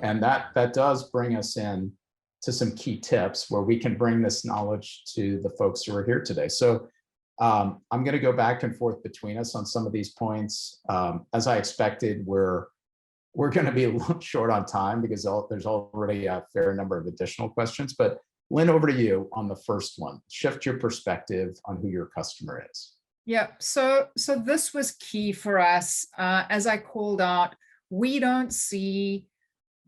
And that does bring us in to some key tips where we can bring this knowledge to the folks who are here today. So I'm going to go back and forth between us on some of these points. As I expected, we're going to be a little short on time because there's already a fair number of additional questions. But Lynne, over to you on the first one. Shift your perspective on who your customer is. Yeah, so this was key for us. As I called out, we don't see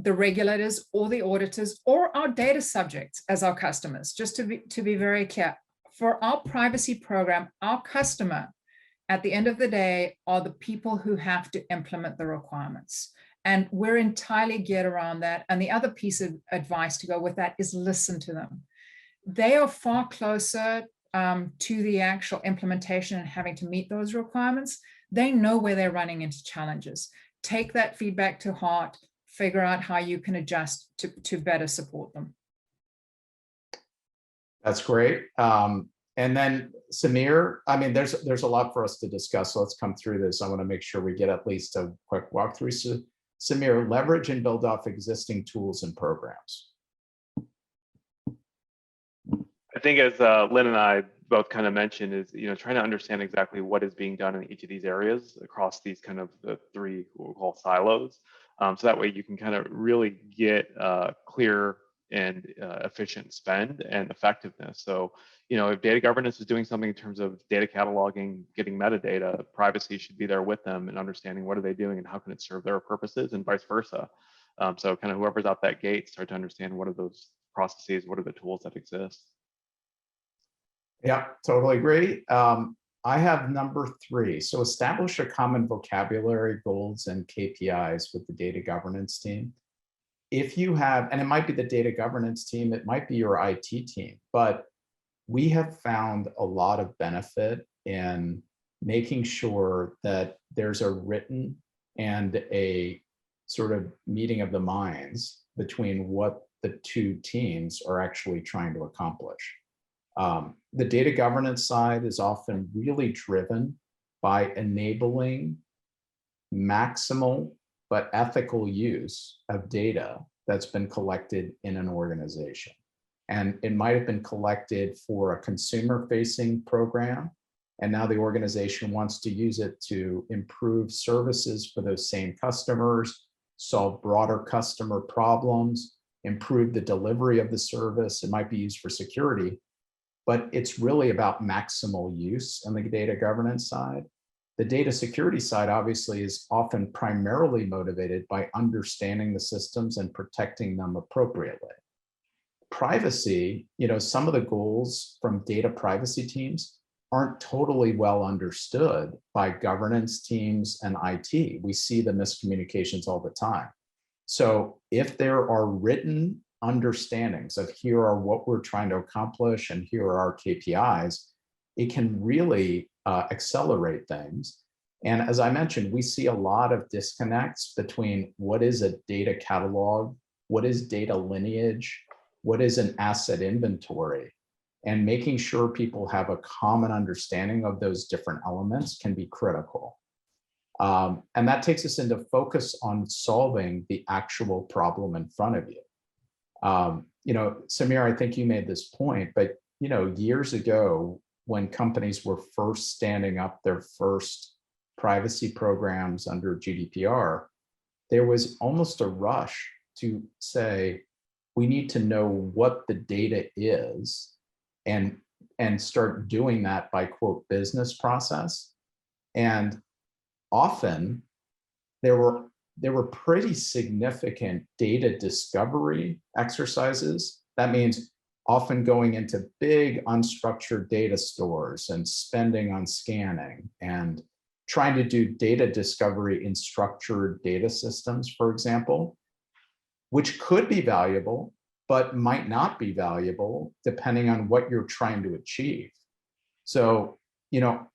the regulators or the auditors or our data subjects as our customers, just to be very clear. For our privacy program, our customer, at the end of the day, are the people who have to implement the requirements. And we're entirely geared around that. And the other piece of advice to go with that is listen to them. They are far closer to the actual implementation and having to meet those requirements. They know where they're running into challenges. Take that feedback to heart, figure out how you can adjust to better support them. That's great. And then Sameer, I mean, there's a lot for us to discuss. So let's come through this. I want to make sure we get at least a quick walkthrough. So Sameer, leverage and build off existing tools and programs. I think as Lynne and I both kind of mentioned is, trying to understand exactly what is being done in each of these areas across these kind of the three what we'll call silos. So that way you can kind of really get clear and efficient spend and effectiveness. So, if data governance is doing something in terms of data cataloging, getting metadata, privacy should be there with them and understanding what are they doing and how can it serve their purposes and vice versa. So kind of whoever's out that gate, start to understand what are those processes, what are the tools that exist. Yeah, totally agree. I have number 3. So establish a common vocabulary, goals, and KPIs with the data governance team. If you have, and it might be the data governance team, it might be your IT team, but we have found a lot of benefit in making sure that there's a written and a sort of meeting of the minds between what the two teams are actually trying to accomplish. The data governance side is often really driven by enabling maximal but ethical use of data that's been collected in an organization. And it might have been collected for a consumer-facing program, and now the organization wants to use it to improve services for those same customers, solve broader customer problems, improve the delivery of the service. It might be used for security, but it's really about maximal use on the data governance side. The data security side obviously is often primarily motivated by understanding the systems and protecting them appropriately. Privacy, some of the goals from data privacy teams aren't totally well understood by governance teams and IT. We see the miscommunications all the time. So if there are written understandings of here are what we're trying to accomplish and here are our KPIs, it can really accelerate things. And as I mentioned, we see a lot of disconnects between what is a data catalog, what is data lineage, what is an asset inventory, and making sure people have a common understanding of those different elements can be critical. And that takes us into focus on solving the actual problem in front of you. Sameer, I think you made this point, but years ago, when companies were first standing up their first privacy programs under GDPR, there was almost a rush to say, we need to know what the data is and start doing that by quote business process. And often there were pretty significant data discovery exercises. That means often going into big unstructured data stores and spending on scanning and trying to do data discovery in structured data systems, for example, which could be valuable, but might not be valuable depending on what you're trying to achieve. So,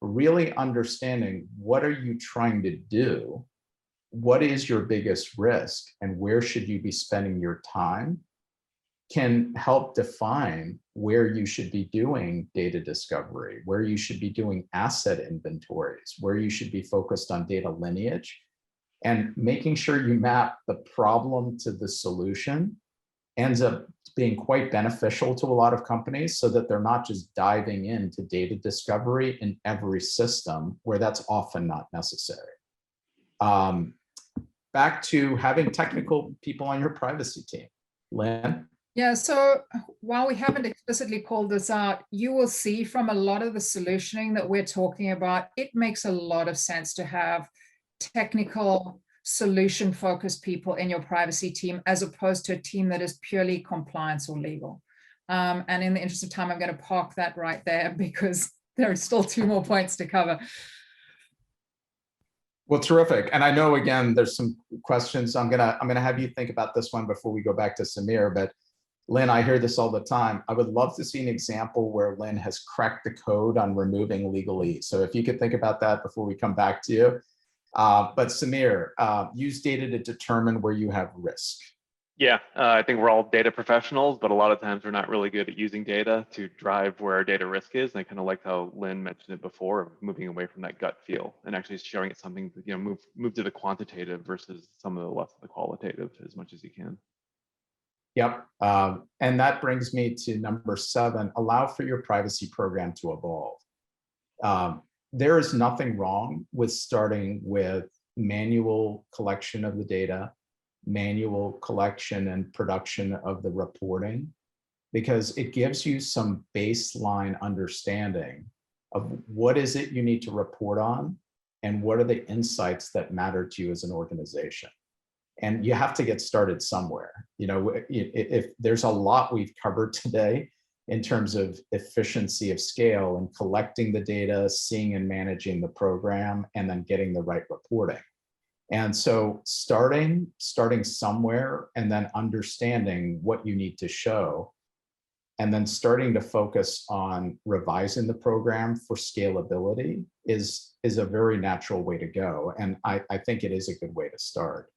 really understanding what are you trying to do, what is your biggest risk, and where should you be spending your time, can help define where you should be doing data discovery, where you should be doing asset inventories, where you should be focused on data lineage, and making sure you map the problem to the solution ends up being quite beneficial to a lot of companies, so that they're not just diving into data discovery in every system where that's often not necessary. Back to having technical people on your privacy team. Lynn? Yeah, so while we haven't explicitly called this out, you will see from a lot of the solutioning that we're talking about, it makes a lot of sense to have technical solution-focused people in your privacy team, as opposed to a team that is purely compliance or legal. And in the interest of time, I'm going to park that right there, because there are still 2 more points to cover. Well, terrific. And I know, again, there's some questions. I'm gonna have you think about this one before we go back to Sameer. But Lynn, I hear this all the time. I would love to see an example where Lynn has cracked the code on removing legalese. So if you could think about that before we come back to you. But Sameer, use data to determine where you have risk. Yeah, I think we're all data professionals, but a lot of times we're not really good at using data to drive where our data risk is. And I kind of like how Lynn mentioned it before, of moving away from that gut feel and actually showing it something, you know, move to the quantitative versus some of the less of the qualitative as much as you can. Yep. And that brings me to number 7, allow for your privacy program to evolve. There is nothing wrong with starting with manual collection of the data, manual collection and production of the reporting, because it gives you some baseline understanding of what is it you need to report on and what are the insights that matter to you as an organization. And you have to get started somewhere. You know, if there's a lot we've covered today in terms of efficiency of scale and collecting the data, seeing and managing the program, and then getting the right reporting. And so starting somewhere and then understanding what you need to show, and then starting to focus on revising the program for scalability is a very natural way to go. And I think it is a good way to start.